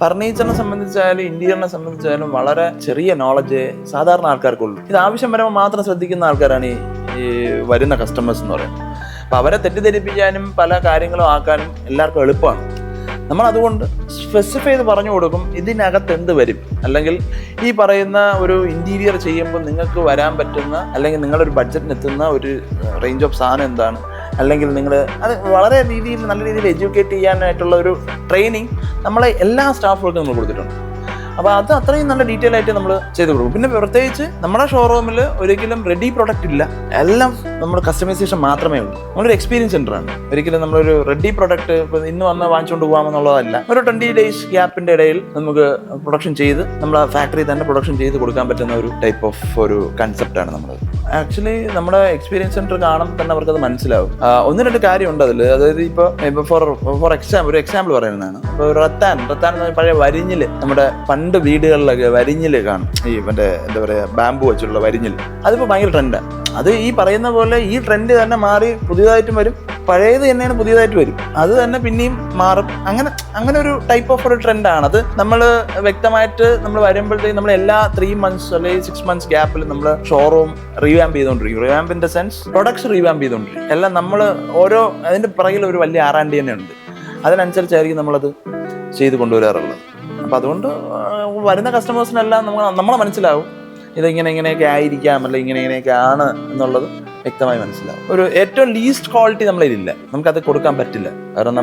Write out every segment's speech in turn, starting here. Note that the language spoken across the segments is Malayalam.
ഫർണിച്ചറിനെ സംബന്ധിച്ചായാലും ഇന്റീരിയറിനെ സംബന്ധിച്ചായാലും വളരെ ചെറിയ നോളജ് സാധാരണ ആൾക്കാർക്കുള്ളൂ. ഇത് ആവശ്യം വരുമ്പോൾ മാത്രം ശ്രദ്ധിക്കുന്ന ആൾക്കാരാണ് ഈ വരുന്ന കസ്റ്റമേഴ്സ് എന്ന് പറയുന്നത്. അപ്പോൾ അവരെ തെറ്റിദ്ധരിപ്പിക്കാനും പല കാര്യങ്ങളും ആക്കാനും എല്ലാവർക്കും എളുപ്പമാണ്. നമ്മളതുകൊണ്ട് സ്പെസിഫൈ ചെയ്ത് പറഞ്ഞു കൊടുക്കും ഇതിനകത്ത് എന്ത് വരും, അല്ലെങ്കിൽ ഈ പറയുന്ന ഒരു ഇൻറ്റീരിയർ ചെയ്യുമ്പോൾ നിങ്ങൾക്ക് വരാൻ പറ്റുന്ന അല്ലെങ്കിൽ നിങ്ങളുടെ ഒരു ബഡ്ജറ്റിന് എത്തുന്ന ഒരു റേഞ്ച് ഓഫ് സാധനം എന്താണ്, അല്ലെങ്കിൽ നിങ്ങൾ അത് വളരെ നല്ല രീതിയിൽ എഡ്യൂക്കേറ്റ് ചെയ്യാനായിട്ടുള്ള ഒരു ട്രെയിനിങ് നമ്മളെ എല്ലാ സ്റ്റാഫുകൾക്കും നമ്മൾ കൊടുത്തിട്ടുണ്ട്. അപ്പോൾ അത് അത്രയും നല്ല ഡീറ്റെയിൽ ആയിട്ട് നമ്മൾ ചെയ്ത് കൊടുക്കും. പിന്നെ പ്രത്യേകിച്ച് നമ്മുടെ ഷോറൂമിൽ ഒരിക്കലും റെഡി പ്രൊഡക്റ്റ് ഇല്ല, എല്ലാം നമ്മൾ കസ്റ്റമൈസേഷൻ മാത്രമേ ഉള്ളൂ. നമ്മളൊരു എക്സ്പീരിയൻസ് സെൻ്ററാണ്. ഒരിക്കലും നമ്മളൊരു റെഡി പ്രൊഡക്റ്റ് ഇപ്പോൾ ഇന്ന് വന്ന് വാങ്ങിച്ചുകൊണ്ട് പോകാമെന്നുള്ളതല്ല. ഒരു 20 days ഗ്യാപ്പിൻ്റെ ഇടയിൽ നമുക്ക് പ്രൊഡക്ഷൻ ചെയ്ത് നമ്മൾ ഫാക്ടറി തന്നെ പ്രൊഡക്ഷൻ ചെയ്ത് കൊടുക്കാൻ പറ്റുന്ന ഒരു ടൈപ്പ് ഓഫ് ഒരു കൺസെപ്റ്റാണ് നമ്മൾ. ആക്ച്വലി നമ്മുടെ എക്സ്പീരിയൻസ് സെൻറ്റർ കാണുമ്പോൾ തന്നെ അവർക്കത് മനസ്സിലാവും. ഒന്ന് രണ്ട് കാര്യമുണ്ട് അതിൽ. അതായത് ഇപ്പോൾ ഫോർ എക്സാമ്പിൾ പറയുന്നതാണ്. ഇപ്പോൾ റത്താൻ പഴയ വരിഞ്ഞിൽ, നമ്മുടെ പണ്ട് വീടുകളിലൊക്കെ വരിഞ്ഞിൽ കാണും, ഈ മറ്റേ എന്താ പറയുക ബാമ്പു വെച്ചുള്ള വരിഞ്ഞിൽ. അതിപ്പോൾ ഭയങ്കര ട്രെൻഡാണ്. അത് ഈ പറയുന്ന പോലെ ഈ ട്രെൻഡ് തന്നെ മാറി പുതിയതായിട്ടും വരും, പഴയത് തന്നെയാണ് പുതിയതായിട്ട് വരും, അത് തന്നെ പിന്നെയും മാറും. അങ്ങനെ ഒരു ടൈപ്പ് ഓഫ് ഒരു ട്രെൻഡാണ് അത്. നമ്മൾ വ്യക്തമായിട്ട് നമ്മൾ വരുമ്പോഴത്തേക്ക് നമ്മൾ എല്ലാ 3 months അല്ലെങ്കിൽ 6 months ഗ്യാപ്പിൽ നമ്മൾ ഷോറൂം റീവാമ്പ് ചെയ്തുകൊണ്ടിരിക്കും. Revamp in the sense products revamp ചെയ്തുകൊണ്ടിരിക്കും. എല്ലാം നമ്മൾ ഓരോ അതിൻ്റെ പിറകിൽ ഒരു വലിയ R&D തന്നെ ഉണ്ട്. അതിനനുസരിച്ചായിരിക്കും നമ്മളത് ചെയ്ത് കൊണ്ടുവരാറുള്ളത്. അപ്പോൾ അതുകൊണ്ട് വരുന്ന കസ്റ്റമേഴ്സിനെല്ലാം നമ്മളെ മനസ്സിലാവും ഇങ്ങനെയൊക്കെ ആയിരിക്കാം, അല്ലെങ്കിൽ ഇങ്ങനെയൊക്കെ ആണ് എന്നുള്ളത് വ്യക്തമായി മനസ്സിലാവും. ഒരു ഏറ്റവും ലീസ്റ്റ് ക്വാളിറ്റി നമ്മളിതില്ല, നമുക്കത് കൊടുക്കാൻ പറ്റില്ല. കാരണം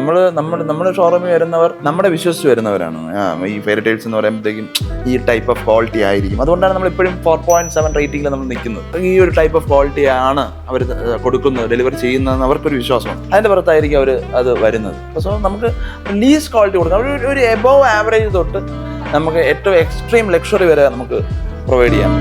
നമ്മുടെ ഷോറൂമിൽ വരുന്നവർ നമ്മുടെ വിശ്വസിച്ച് വരുന്നവരാണ്. ഈ ഫെയറി ടൈൽസ് എന്ന് പറയുമ്പോഴത്തേക്കും ഈ ടൈപ്പ് ഓഫ് ക്വാളിറ്റി ആയിരിക്കും. അതുകൊണ്ടാണ് നമ്മളിപ്പോഴും 4.7 റേറ്റിംഗിൽ നമ്മൾ നിൽക്കുന്നത്. ഈ ഒരു ടൈപ്പ് ഓഫ് ക്വാളിറ്റി ആണ് അവർ കൊടുക്കുന്നത്, ഡെലിവറി ചെയ്യുന്നതെന്ന് അവർക്കൊരു വിശ്വാസമാണ്. അതിൻ്റെ പുറത്തായിരിക്കും അവർ അത് വരുന്നത്. സോ നമുക്ക് ലീസ്റ്റ് ക്വാളിറ്റി കൊടുക്കാം. ഒരു എബോവ് ആവറേജ് തൊട്ട് നമുക്ക് ഏറ്റവും എക്സ്ട്രീം ലക്ഷറി വരെ നമുക്ക് പ്രൊവൈഡ് ചെയ്യാം.